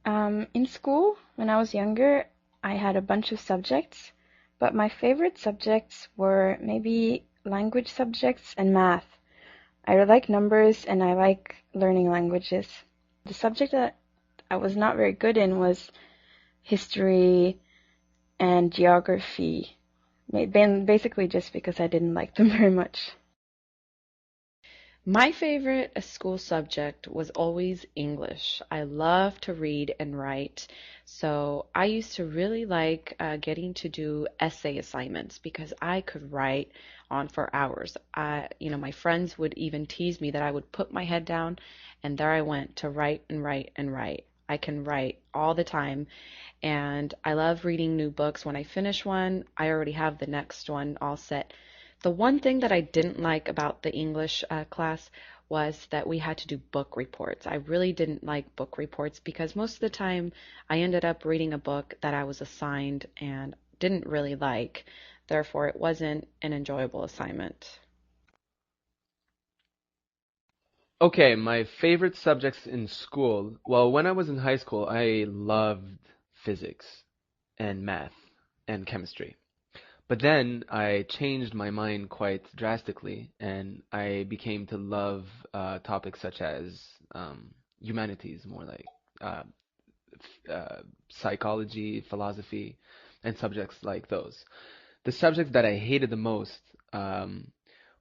In school, when I was younger, I had a bunch of subjects, but my favorite subjects were maybe language subjects and math. I really like numbers and I like learning languages. The subject that I was not very good in was history and geography, basically just because I didn't like them very much. My favorite school subject was always English. I love to read and write, so I used to really like getting to do essay assignments because I could write on for hours. My friends would even tease me that I would put my head down and there I went to write and write and write. I can write all the time, and I love reading new books. When I finish one, I already have the next one all set. The one thing that I didn't like about the English class was that we had to do book reports. I really didn't like book reports because most of the time I ended up reading a book that I was assigned and didn't really like. Therefore, it wasn't an enjoyable assignment. Okay, my favorite subjects in school. Well, when I was in high school, I loved physics and math and chemistry. But then I changed my mind quite drastically, and I became to love topics such as humanities, more like uh, psychology, philosophy, and subjects like those. The subjects that I hated the most um,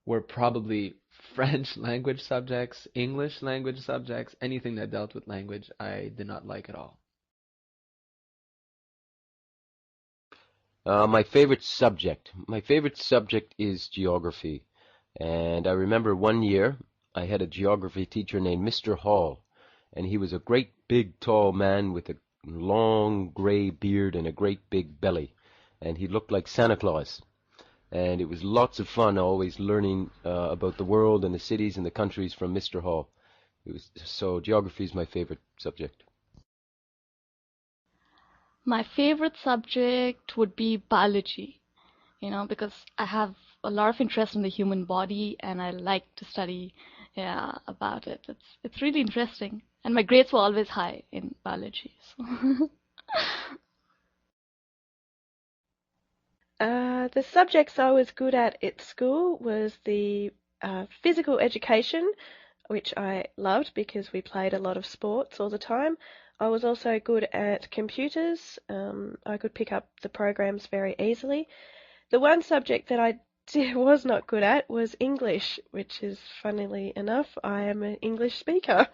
were probably French language subjects, English language subjects, anything that dealt with language, I did not like at all. My favorite subject is geography. And I remember one year I had a geography teacher named Mr. Hall, and he was a great big tall man with a long gray beard and a great big belly, and he looked like Santa Claus. And it was lots of fun always learning about the world and the cities and the countries from Mr. Hall. It was so geography is my favorite subject. My favorite subject would be biology, because I have a lot of interest in the human body and I like to study, yeah, about it. It's really interesting. And my grades were always high in biology. So. The subjects I was good at school was the physical education, which I loved because we played a lot of sports all the time. I was also good at computers. I could pick up the programs very easily. The one subject that I was not good at was English, which is funnily enough, I am an English speaker.